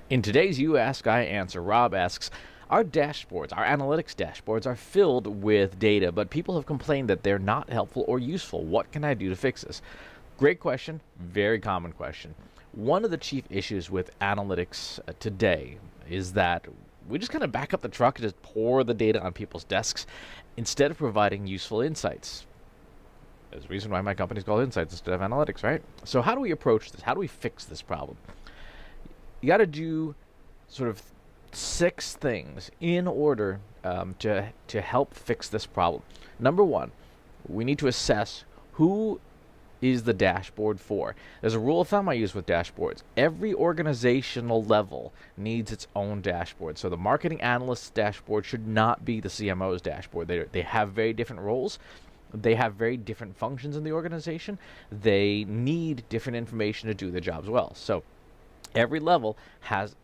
In today's You Ask, I Answer, Rob asks, our dashboards, our analytics dashboards, are filled with data, but people have complained that they're not helpful or useful. What can I do to fix this? Great question, very common question. One of the chief issues with analytics today is that we just kind of back up the truck and just pour the data on people's desks instead of providing useful insights. There's a reason why my company's called Insights instead of Analytics, right? So how do we approach this? How do we fix this problem? You got to do sort of 6 things in order to help fix this problem. Number 1, we need to assess who is the dashboard for. There's a rule of thumb I use with dashboards. Every organizational level needs its own dashboard. So the marketing analyst's dashboard should not be the CMO's dashboard. They have very different roles. They have very different functions in the organization. They need different information to do their jobs well. So every level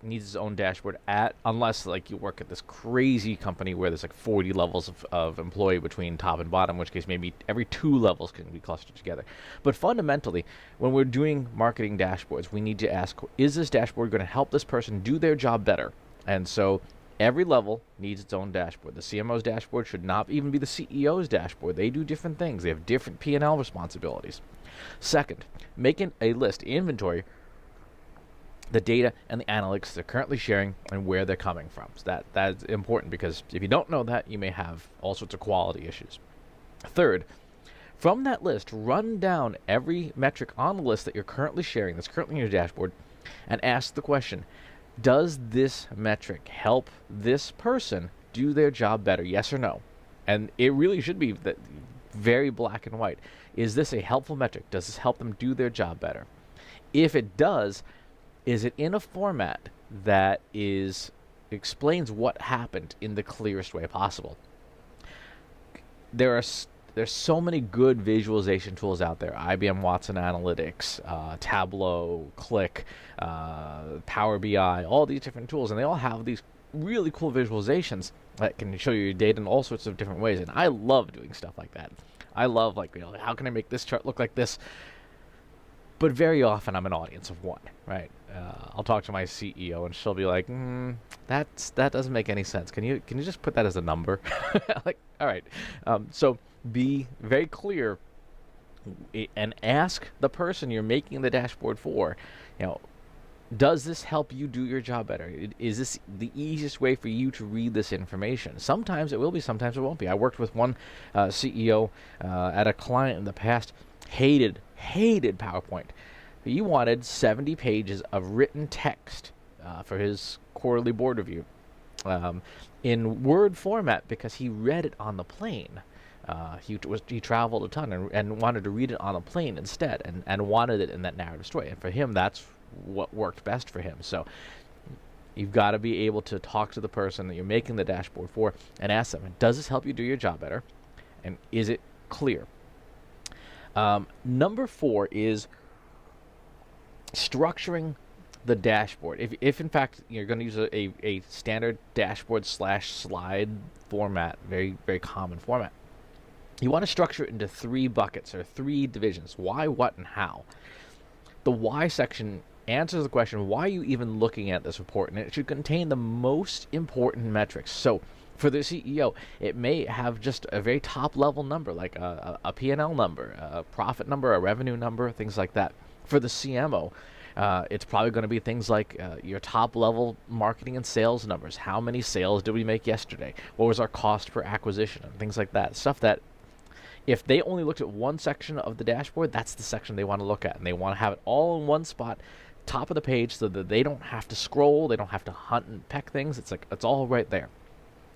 needs its own dashboard, unless like you work at this crazy company where there's like 40 levels of employee between top and bottom, in which case maybe every 2 levels can be clustered together. But fundamentally, when we're doing marketing dashboards, we need to ask, is this dashboard going to help this person do their job better? And so every level needs its own dashboard. The CMO's dashboard should not even be the CEO's dashboard. They do different things. They have different P&L responsibilities. Second, making a list, inventory, the data and the analytics they're currently sharing and where they're coming from. So that's important, because if you don't know that, you may have all sorts of quality issues. Third, from that list, run down every metric on the list that you're currently sharing, that's currently in your dashboard, and ask the question, does this metric help this person do their job better, yes or no? And it really should be very black and white. Is this a helpful metric? Does this help them do their job better? If it does, is it in a format that explains what happened in the clearest way possible? There's so many good visualization tools out there. IBM Watson Analytics, Tableau, Click, Power BI, all these different tools, and they all have these really cool visualizations that can show you your data in all sorts of different ways. And I love doing stuff like that. I love, how can I make this chart look like this? But very often I'm an audience of one, right? I'll talk to my CEO and she'll be like, that doesn't make any sense. Can you just put that as a number? Like, all right. So be very clear and ask the person you're making the dashboard for, does this help you do your job better? Is this the easiest way for you to read this information? Sometimes it will be, sometimes it won't be. I worked with one CEO at a client in the past, hated PowerPoint. He wanted 70 pages of written text for his quarterly board review in Word format, because he read it on the plane. He traveled a ton and wanted to read it on a plane instead, and wanted it in that narrative story. And for him, that's what worked best for him. So you've got to be able to talk to the person that you're making the dashboard for and ask them, does this help you do your job better? And is it clear? Number 4 is structuring the dashboard. If in fact you're going to use a standard dashboard / slide format, very, very common format, you want to structure it into 3 buckets or 3 divisions: why, what, and how. The why section answers the question, why are you even looking at this report? And it should contain the most important metrics. So for the CEO, it may have just a very top level number, like a P&L number, a profit number, a revenue number, things like that. For the CMO, it's probably going to be things like your top level marketing and sales numbers. How many sales did we make yesterday? What was our cost per acquisition? And things like that. Stuff that if they only looked at one section of the dashboard, that's the section they want to look at. And they want to have it all in one spot, top of the page, so that they don't have to scroll, they don't have to hunt and peck things. It's all right there.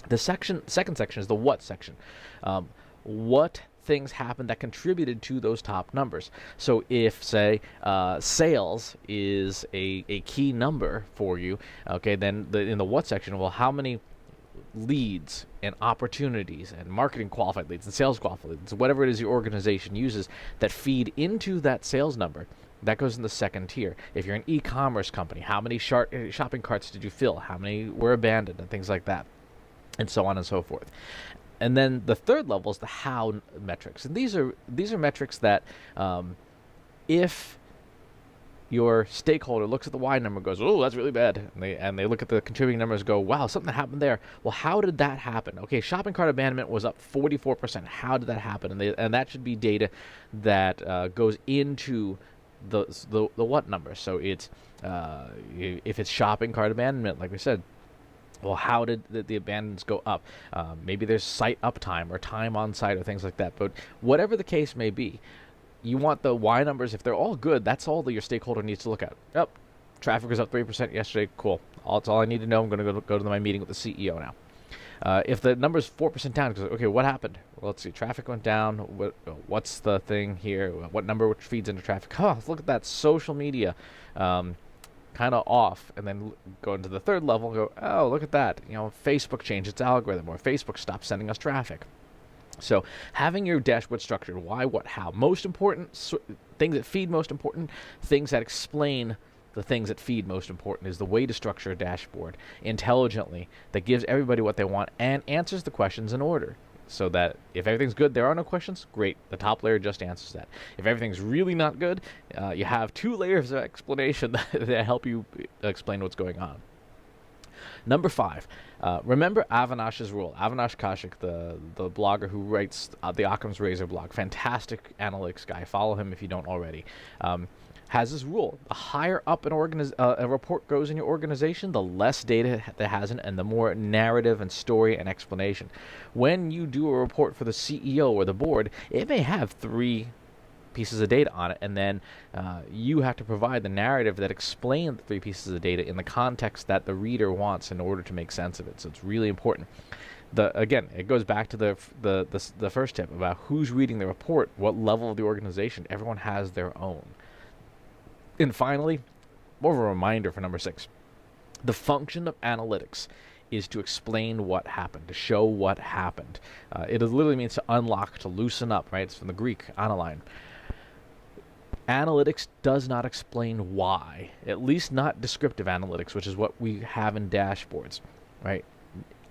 The second section is the what section. What things happened that contributed to those top numbers? So if, say, sales is a key number for you, okay, then in the what section, well, how many leads and opportunities and marketing qualified leads and sales qualified leads, whatever it is your organization uses, that feed into that sales number, that goes in the second tier. If you're an e-commerce company, how many shopping carts did you fill? How many were abandoned, and things like that, and so on and so forth. And then the third level is the how metrics, and these are metrics that if your stakeholder looks at the Y number and goes, oh, that's really bad. And they look at the contributing numbers and go, wow, something happened there. Well, how did that happen? Okay, shopping cart abandonment was up 44%. How did that happen? And that should be data that goes into the what number. So it's if it's shopping cart abandonment, like we said, well, how did the abandonments go up? Maybe there's site uptime or time on site or things like that. But whatever the case may be, you want the Y numbers. If they're all good, that's all that your stakeholder needs to look at. Yep, traffic was up 3% yesterday. Cool. That's all I need to know. I'm going to go to my meeting with the CEO now. If the number's 4% down, okay, what happened? Well, let's see. Traffic went down. What's the thing here? What number which feeds into traffic? Oh, look at that. Social media, kind of off. And then go into the third level. And go, oh, look at that. Facebook changed its algorithm, or Facebook stopped sending us traffic. So having your dashboard structured, why, what, how. Most important things that feed most important, things that explain the things that feed most important is the way to structure a dashboard intelligently that gives everybody what they want and answers the questions in order. So that if everything's good, there are no questions, great. The top layer just answers that. If everything's really not good, you have 2 layers of explanation that help you explain what's going on. Number 5, remember Avinash's rule. Avinash Kaushik, the blogger who writes the Occam's Razor blog, fantastic analytics guy. Follow him if you don't already. Has this rule: the higher up a report goes in your organization, the less data that has in it, and the more narrative and story and explanation. When you do a report for the CEO or the board, it may have 3 pieces of data on it, and then you have to provide the narrative that explains the 3 pieces of data in the context that the reader wants in order to make sense of it. So it's really important. Again, it goes back to the first tip about who's reading the report, what level of the organization. Everyone has their own. And finally, more of a reminder for number 6, the function of analytics is to explain what happened, to show what happened. It literally means to unlock, to loosen up, right? It's from the Greek, analyne. Analytics does not explain why, at least not descriptive analytics, which is what we have in dashboards, right?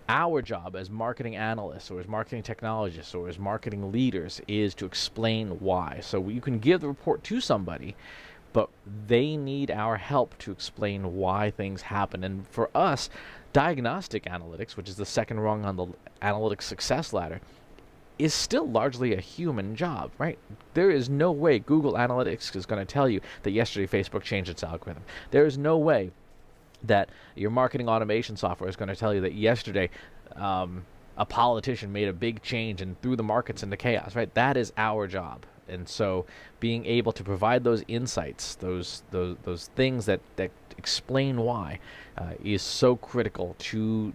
Our job as marketing analysts or as marketing technologists or as marketing leaders is to explain why. So you can give the report to somebody, but they need our help to explain why things happen. And for us, diagnostic analytics, which is the second rung on the analytics success ladder, is still largely a human job, right? There is no way Google Analytics is going to tell you that yesterday Facebook changed its algorithm. There is no way that your marketing automation software is going to tell you that yesterday a politician made a big change and threw the markets into chaos, right? That is our job. And so being able to provide those insights, those things that explain why is so critical to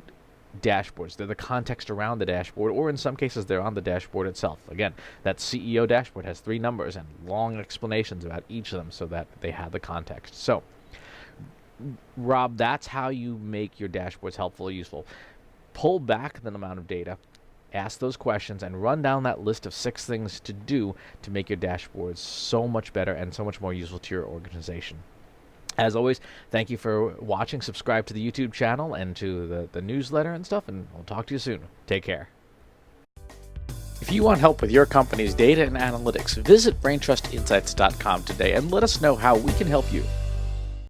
dashboards. They're the context around the dashboard, or in some cases they're on the dashboard itself. Again, that CEO dashboard has 3 numbers and long explanations about each of them so that they have the context. So, Rob, that's how you make your dashboards helpful or useful. Pull back the amount of data, ask those questions, and run down that list of 6 things to do to make your dashboards so much better and so much more useful to your organization. As always, thank you for watching. Subscribe to the YouTube channel and to the newsletter and stuff, and I'll talk to you soon. Take care. If you want help with your company's data and analytics, visit braintrustinsights.com today and let us know how we can help you.